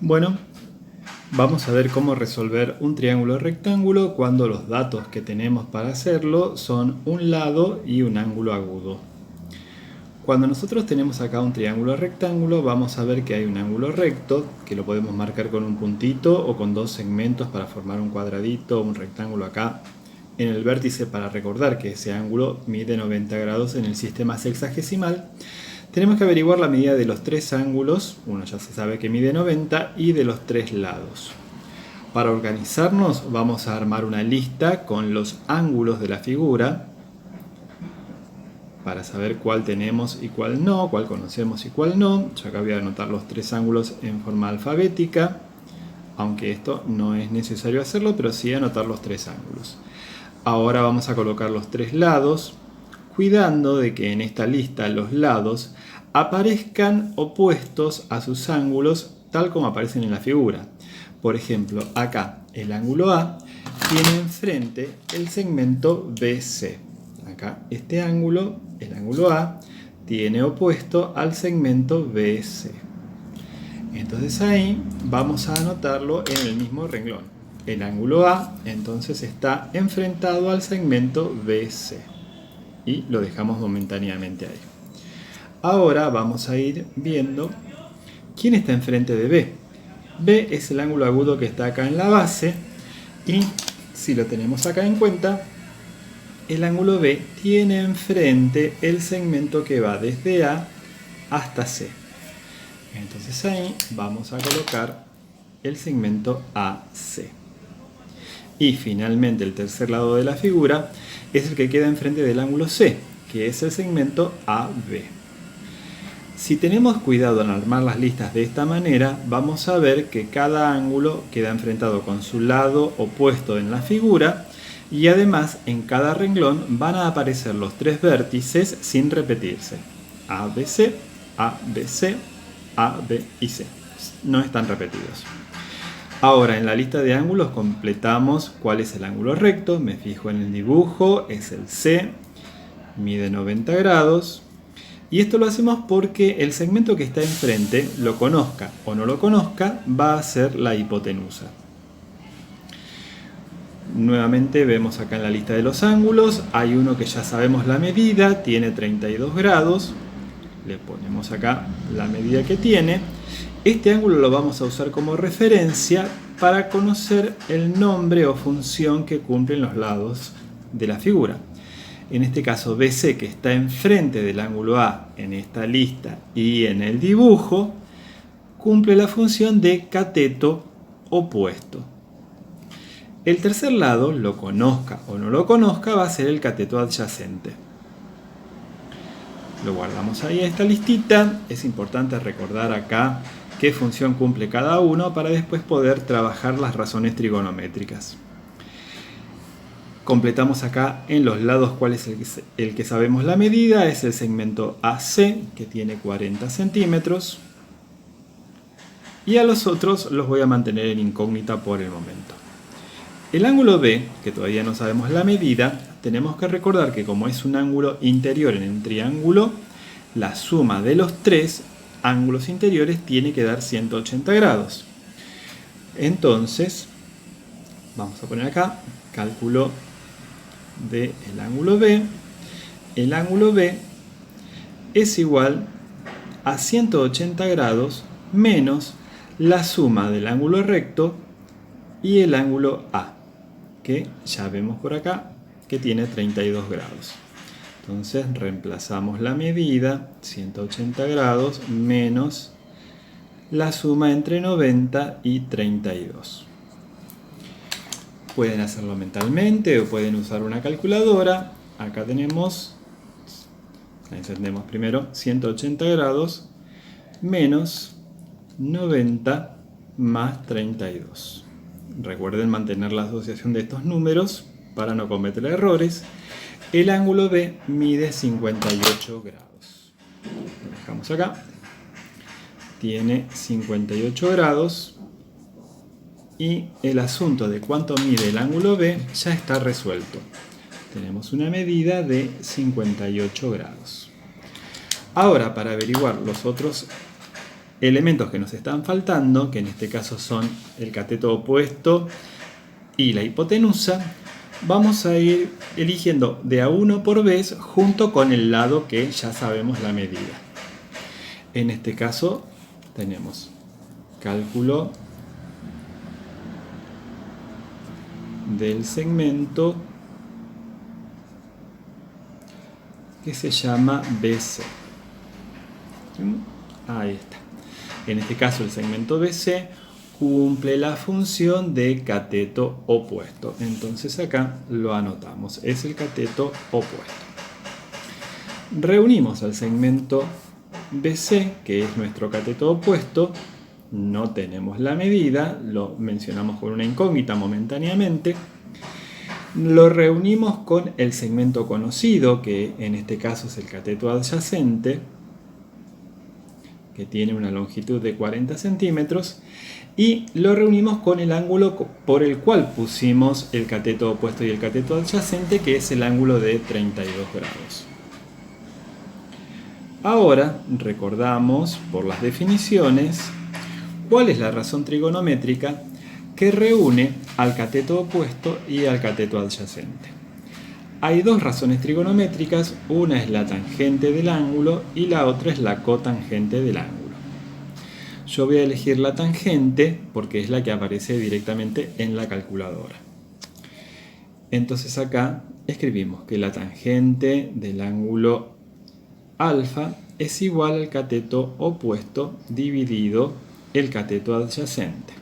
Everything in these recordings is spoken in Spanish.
Bueno, vamos a ver cómo resolver un triángulo rectángulo cuando los datos que tenemos para hacerlo son un lado y un ángulo agudo. Cuando nosotros tenemos acá un triángulo rectángulo, vamos a ver que hay un ángulo recto, que lo podemos marcar con un puntito o con dos segmentos para formar un cuadradito o un rectángulo acá en el vértice, para recordar que ese ángulo mide 90 grados en el sistema sexagesimal. Tenemos que averiguar la medida de los tres ángulos, uno ya se sabe que mide 90, y de los tres lados. Para organizarnos vamos a armar una lista con los ángulos de la figura, para saber cuál tenemos y cuál no, cuál conocemos y cuál no. Yo acá voy a anotar los tres ángulos en forma alfabética, aunque esto no es necesario hacerlo, pero sí anotar los tres ángulos. Ahora vamos a colocar los tres lados, cuidando de que en esta lista los lados aparezcan opuestos a sus ángulos tal como aparecen en la figura. Por ejemplo, acá el ángulo A tiene enfrente el segmento BC. Acá este ángulo, el ángulo A, tiene opuesto al segmento BC. Entonces ahí vamos a anotarlo en el mismo renglón. El ángulo A entonces está enfrentado al segmento BC. Y lo dejamos momentáneamente ahí. Ahora vamos a ir viendo quién está enfrente de B. B es el ángulo agudo que está acá en la base, y si lo tenemos acá en cuenta, el ángulo B tiene enfrente el segmento que va desde A hasta C. Entonces ahí vamos a colocar el segmento AC. Y finalmente el tercer lado de la figura es el que queda enfrente del ángulo C, que es el segmento AB. Si tenemos cuidado en armar las listas de esta manera, vamos a ver que cada ángulo queda enfrentado con su lado opuesto en la figura, y además en cada renglón van a aparecer los tres vértices sin repetirse. ABC, ABC, AB y C. No están repetidos. Ahora en la lista de ángulos completamos cuál es el ángulo recto. Me fijo en el dibujo, es el C, mide 90 grados. Y esto lo hacemos porque el segmento que está enfrente, lo conozca o no lo conozca, va a ser la hipotenusa. Nuevamente vemos acá en la lista de los ángulos, hay uno que ya sabemos la medida, tiene 32 grados. Le ponemos acá la medida que tiene. Este ángulo lo vamos a usar como referencia para conocer el nombre o función que cumplen los lados de la figura. En este caso BC, que está enfrente del ángulo A en esta lista y en el dibujo, cumple la función de cateto opuesto. El tercer lado, lo conozca o no lo conozca, va a ser el cateto adyacente. Lo guardamos ahí en esta listita. Es importante recordar acá qué función cumple cada uno para después poder trabajar las razones trigonométricas. Completamos acá en los lados cuál es el que sabemos la medida. Es el segmento AC, que tiene 40 centímetros. Y a los otros los voy a mantener en incógnita por el momento. El ángulo B, que todavía no sabemos la medida, tenemos que recordar que como es un ángulo interior en un triángulo, la suma de los tres ángulos interiores tiene que dar 180 grados. Entonces, vamos a poner acá, cálculo del ángulo B. El ángulo B es igual a 180 grados menos la suma del ángulo recto y el ángulo A, que ya vemos por acá que tiene 32 grados. Entonces reemplazamos la medida, 180 grados menos la suma entre 90 y 32. Pueden hacerlo mentalmente o pueden usar una calculadora. Acá tenemos, la encendemos primero, 180 grados menos 90 más 32. Recuerden mantener la asociación de estos números para no cometer errores. El ángulo B mide 58 grados. Lo dejamos acá. Tiene 58 grados. Y el asunto de cuánto mide el ángulo B ya está resuelto. Tenemos una medida de 58 grados. Ahora, para averiguar los otros elementos que nos están faltando, que en este caso son el cateto opuesto y la hipotenusa, vamos a ir eligiendo de a uno por vez junto con el lado que ya sabemos la medida. En este caso tenemos cálculo del segmento que se llama BC. Ahí está. En este caso el segmento BC cumple la función de cateto opuesto. Entonces acá lo anotamos. Es el cateto opuesto. Reunimos al segmento BC, que es nuestro cateto opuesto. No tenemos la medida, lo mencionamos con una incógnita momentáneamente. Lo reunimos con el segmento conocido, que en este caso es el cateto adyacente, que tiene una longitud de 40 centímetros, y lo reunimos con el ángulo por el cual pusimos el cateto opuesto y el cateto adyacente, que es el ángulo de 32 grados. Ahora recordamos por las definiciones cuál es la razón trigonométrica que reúne al cateto opuesto y al cateto adyacente. Hay dos razones trigonométricas, una es la tangente del ángulo y la otra es la cotangente del ángulo. Yo voy a elegir la tangente porque es la que aparece directamente en la calculadora. Entonces acá escribimos que la tangente del ángulo alfa es igual al cateto opuesto dividido el cateto adyacente.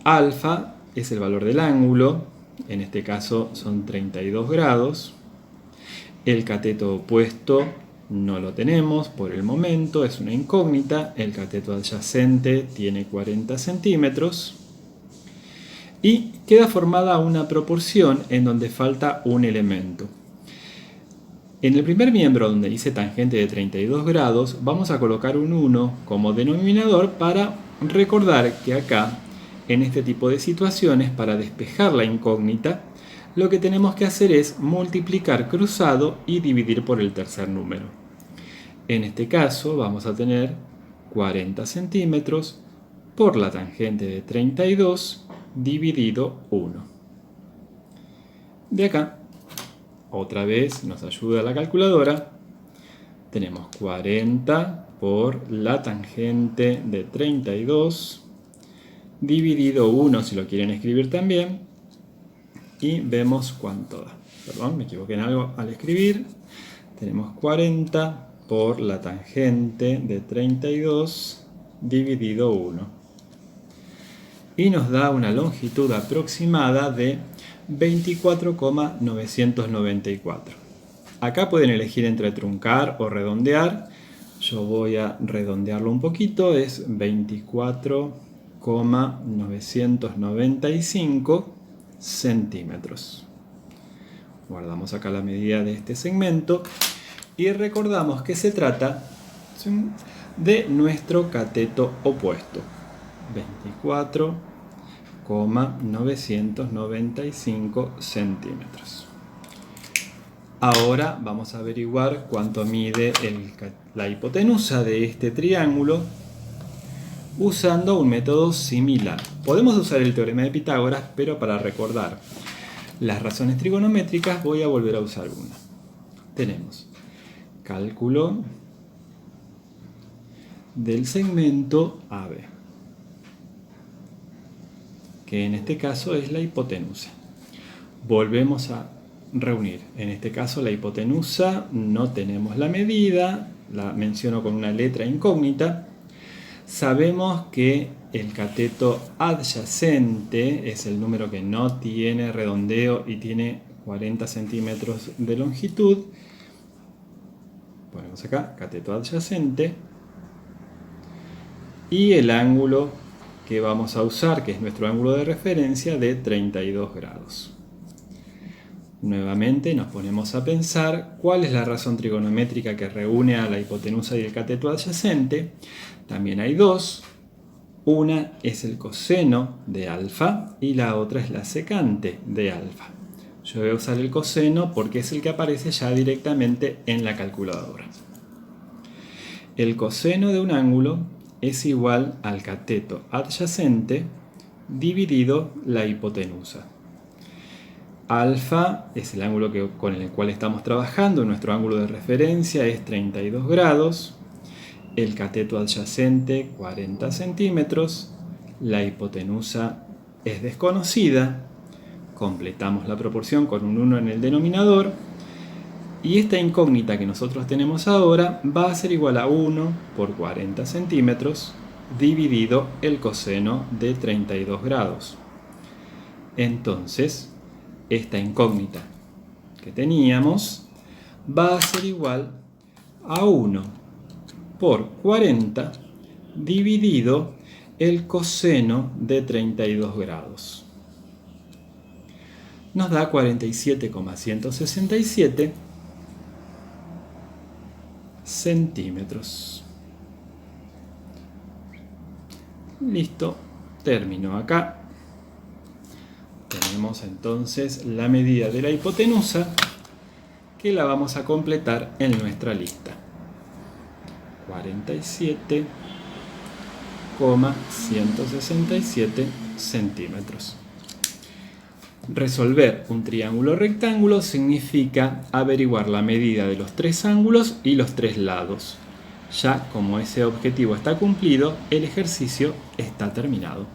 Alfa es el valor del ángulo, en este caso son 32 grados. El cateto opuesto no lo tenemos por el momento, es una incógnita. El cateto adyacente tiene 40 centímetros. Y queda formada una proporción en donde falta un elemento. En el primer miembro, donde dice tangente de 32 grados, vamos a colocar un 1 como denominador para recordar que acá, en este tipo de situaciones, para despejar la incógnita, lo que tenemos que hacer es multiplicar cruzado y dividir por el tercer número. En este caso vamos a tener 40 centímetros por la tangente de 32 dividido 1. De acá, otra vez nos ayuda la calculadora. Tenemos 40 por la tangente de 32 dividido 1, si lo quieren escribir también. Y vemos cuánto da. Perdón, me equivoqué en algo al escribir. Tenemos 40 por la tangente de 32 dividido 1. Y nos da una longitud aproximada de 24,994. Acá pueden elegir entre truncar o redondear. Yo voy a redondearlo un poquito. Es 24,995 centímetros. Guardamos acá la medida de este segmento y recordamos que se trata de nuestro cateto opuesto. 24,995 centímetros. Ahora vamos a averiguar cuánto mide la hipotenusa de este triángulo usando un método similar. Podemos usar el teorema de Pitágoras, pero para recordar las razones trigonométricas voy a volver a usar una. Tenemos cálculo del segmento AB, que en este caso es la hipotenusa. Volvemos a reunir. En este caso la hipotenusa no tenemos la medida, la menciono con una letra incógnita. Sabemos que el cateto adyacente es el número que no tiene redondeo y tiene 40 centímetros de longitud. Ponemos acá cateto adyacente. Y el ángulo que vamos a usar, que es nuestro ángulo de referencia, de 32 grados. Nuevamente nos ponemos a pensar cuál es la razón trigonométrica que reúne a la hipotenusa y el cateto adyacente. También hay dos. Una es el coseno de alfa y la otra es la secante de alfa. Yo voy a usar el coseno porque es el que aparece ya directamente en la calculadora. el coseno de un ángulo es igual al cateto adyacente dividido la hipotenusa. Alfa es el ángulo con el cual estamos trabajando, nuestro ángulo de referencia es 32 grados, el cateto adyacente 40 centímetros, la hipotenusa es desconocida, completamos la proporción con un 1 en el denominador, y esta incógnita que nosotros tenemos ahora va a ser igual a 1 por 40 centímetros dividido el coseno de 32 grados. Entonces, esta incógnita que teníamos va a ser igual a 1 por 40 dividido el coseno de 32 grados. Nos da 47,167 centímetros. Listo, termino acá. Tenemos entonces la medida de la hipotenusa que la vamos a completar en nuestra lista. 47,167 centímetros. Resolver un triángulo rectángulo significa averiguar la medida de los tres ángulos y los tres lados. Ya como ese objetivo está cumplido, el ejercicio está terminado.